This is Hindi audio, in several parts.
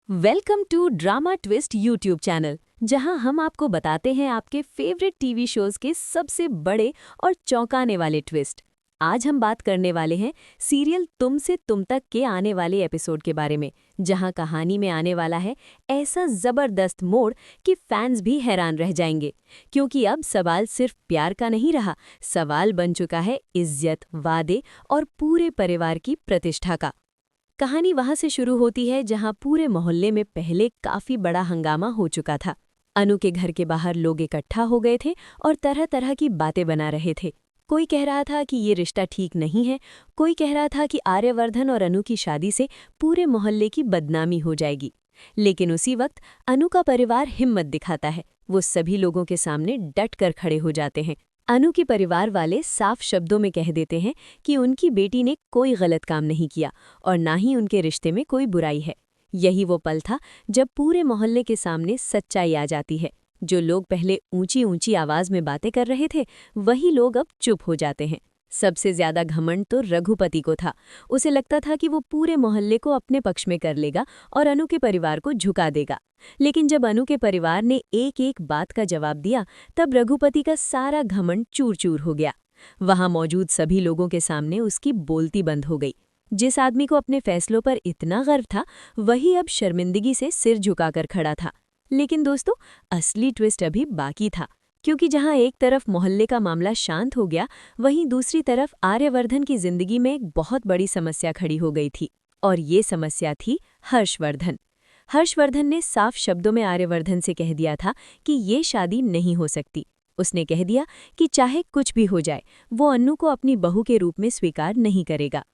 Welcome to drama twist YouTube channel, जहां हम आपको बताते हैं आपके फेवरेट टीवी शोज के सबसे बड़े और चौंकाने वाले ट्विस्ट। आज हम बात करने वाले हैं सीरियल तुम से तुम तक के आने वाले एपिसोड के बारे में, जहां कहानी में आने वाला है ऐसा जबरदस्त मोड़ कि फैंस भी हैरान रह जाएंगे। क्योंकि अब सवाल सिर्फ प्यार का नहीं रहा, सवाल बन चुका है इज्जत, वादे और पूरे परिवार की प्रतिष्ठा का। कहानी वहां से शुरू होती है जहां पूरे मोहल्ले में पहले काफी बड़ा हंगामा हो चुका था। अनु के घर के बाहर लोग इकट्ठा हो गए थे और तरह तरह की बातें बना रहे थे। कोई कह रहा था कि ये रिश्ता ठीक नहीं है, कोई कह रहा था कि आर्यवर्धन और अनु की शादी से पूरे मोहल्ले की बदनामी हो जाएगी। लेकिन उसी वक्त अनु का परिवार हिम्मत दिखाता है। वो सभी लोगों के सामने डट कर खड़े हो जाते हैं। अनु के परिवार वाले साफ शब्दों में कह देते हैं कि उनकी बेटी ने कोई गलत काम नहीं किया और ना ही उनके रिश्ते में कोई बुराई है। यही वो पल था जब पूरे मोहल्ले के सामने सच्चाई आ जाती है। जो लोग पहले ऊंची ऊंची आवाज में बातें कर रहे थे, वही लोग अब चुप हो जाते हैं। सबसे ज्यादा घमंड तो रघुपति को था। उसे लगता था कि वो पूरे मोहल्ले को अपने पक्ष में कर लेगा और अनु के परिवार को झुका देगा। लेकिन जब अनु के परिवार ने एक एक बात का जवाब दिया, तब रघुपति का सारा घमंड चूर चूर हो गया। वहां मौजूद सभी लोगों के सामने उसकी बोलती बंद हो गई। जिस आदमी को अपने फैसलों पर इतना गर्व था, वही अब शर्मिंदगी से सिर झुकाकर खड़ा था। लेकिन दोस्तों, असली ट्विस्ट अभी बाकी था। क्योंकि जहां एक तरफ मोहल्ले का मामला शांत हो गया, वहीं दूसरी तरफ आर्यवर्धन की जिंदगी में एक बहुत बड़ी समस्या खड़ी हो गई थी। और ये समस्या थी हर्षवर्धन। हर्षवर्धन ने साफ शब्दों में आर्यवर्धन से कह दिया था कि ये शादी नहीं हो सकती। उसने कह दिया कि चाहे कुछ भी हो जाए, वो अन्नू को अपनी बहू के रूप में स्वीकार नहीं करेगा।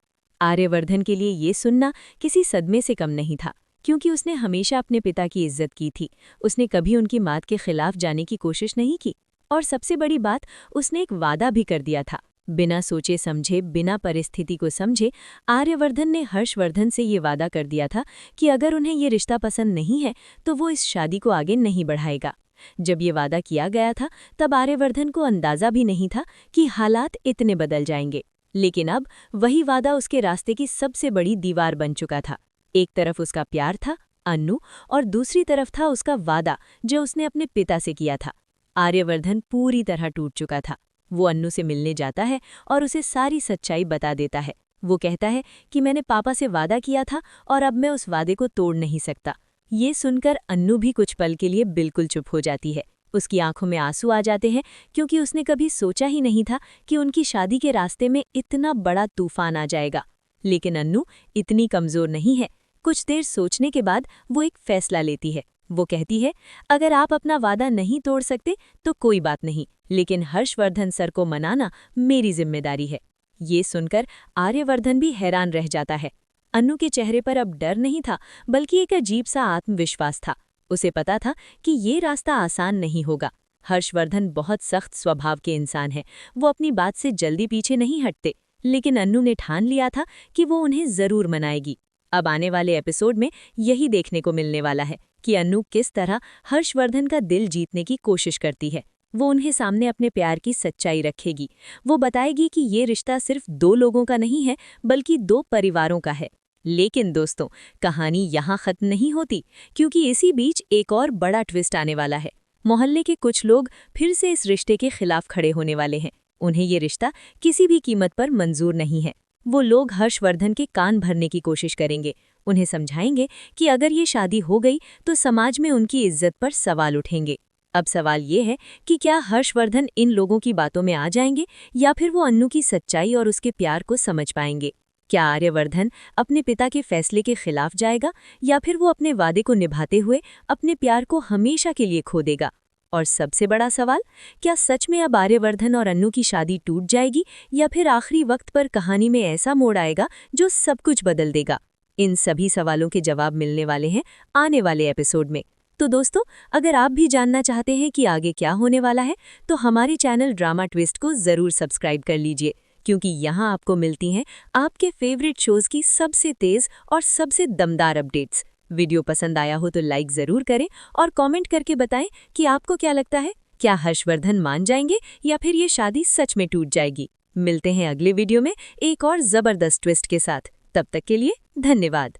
आर्यवर्धन के लिए ये सुनना किसी सदमे से कम नहीं था, क्योंकि उसने हमेशा अपने पिता की इज्जत की थी। उसने कभी उनकी बात के खिलाफ जाने की कोशिश नहीं की। और सबसे बड़ी बात, उसने एक वादा भी कर दिया था। बिना सोचे समझे, बिना परिस्थिति को समझे, आर्यवर्धन ने हर्षवर्धन से ये वादा कर दिया था कि अगर उन्हें ये रिश्ता पसंद नहीं है तो वो इस शादी को आगे नहीं बढ़ाएगा। जब ये वादा किया गया था, तब आर्यवर्धन को अंदाजा भी नहीं था कि हालात इतने बदल जाएंगे। लेकिन अब वही वादा उसके रास्ते की सबसे बड़ी दीवार बन चुका था। एक तरफ उसका प्यार था, अन्नू, और दूसरी तरफ था उसका वादा जो उसने अपने पिता से किया था। आर्यवर्धन पूरी तरह टूट चुका था। वो अन्नू से मिलने जाता है और उसे सारी सच्चाई बता देता है। वो कहता है कि मैंने पापा से वादा किया था और अब मैं उस वादे को तोड़ नहीं सकता। ये सुनकर अन्नू भी कुछ पल के लिए बिल्कुल चुप हो जाती है। उसकी आंखों में आंसू आ जाते हैं, क्योंकि उसने कभी सोचा ही नहीं था कि उनकी शादी के रास्ते में इतना बड़ा तूफान आ जाएगा। लेकिन अन्नू इतनी कमजोर नहीं है। कुछ देर सोचने के बाद वो एक फैसला लेती है। वो कहती है, अगर आप अपना वादा नहीं तोड़ सकते तो कोई बात नहीं, लेकिन हर्षवर्धन सर को मनाना मेरी जिम्मेदारी है। ये सुनकर आर्यवर्धन भी हैरान रह जाता है। अन्नू के चेहरे पर अब डर नहीं था, बल्कि एक अजीब सा आत्मविश्वास था। उसे पता था कि ये रास्ता आसान नहीं होगा। हर्षवर्धन बहुत सख्त स्वभाव के इंसान है। वो अपनी बात से जल्दी पीछे नहीं हटते। लेकिन अन्नू ने ठान लिया था कि वो उन्हें जरूर मनाएगी। अब आने वाले एपिसोड में यही देखने को मिलने वाला है कि अन्नू किस तरह हर्षवर्धन का दिल जीतने की कोशिश करती है। वो उन्हें सामने अपने प्यार की सच्चाई रखेगी। वो बताएगी कि ये रिश्ता सिर्फ दो लोगों का नहीं है, बल्कि दो परिवारों का है। लेकिन दोस्तों, कहानी यहाँ खत्म नहीं होती, क्योंकि इसी बीच एक और बड़ा ट्विस्ट आने वाला है। मोहल्ले के कुछ लोग फिर से इस रिश्ते के खिलाफ खड़े होने वाले हैं। उन्हें ये रिश्ता किसी भी कीमत पर मंजूर नहीं है। वो लोग हर्षवर्धन के कान भरने की कोशिश करेंगे। उन्हें समझाएंगे कि अगर ये शादी हो गई तो समाज में उनकी इज्जत पर सवाल उठेंगे। अब सवाल ये है कि क्या हर्षवर्धन इन लोगों की बातों में आ जाएंगे, या फिर वो अन्नू की सच्चाई और उसके प्यार को समझ पाएंगे। क्या आर्यवर्धन अपने पिता के फैसले के खिलाफ जाएगा, या फिर वो अपने वादे को निभाते हुए अपने प्यार को हमेशा के लिए खो देगा। और सबसे बड़ा सवाल, क्या सच में अब आर्यवर्धन और अन्नू की शादी टूट जाएगी, या फिर आखिरी वक्त पर कहानी में ऐसा मोड़ आएगा जो सब कुछ बदल देगा। इन सभी सवालों के जवाब मिलने वाले हैं आने वाले एपिसोड में। तो दोस्तों, अगर आप भी जानना चाहते हैं कि आगे क्या होने वाला है, तो हमारे चैनल ड्रामा ट्विस्ट को जरूर सब्सक्राइब कर लीजिए, क्योंकि यहाँ आपको मिलती हैं आपके फेवरेट शोज की सबसे तेज और सबसे दमदार अपडेट्स। वीडियो पसंद आया हो तो लाइक जरूर करें और कमेंट करके बताएं कि आपको क्या लगता है, क्या हर्षवर्धन मान जाएंगे या फिर ये शादी सच में टूट जाएगी। मिलते हैं अगले वीडियो में एक और जबरदस्त ट्विस्ट के साथ। तब तक के लिए धन्यवाद।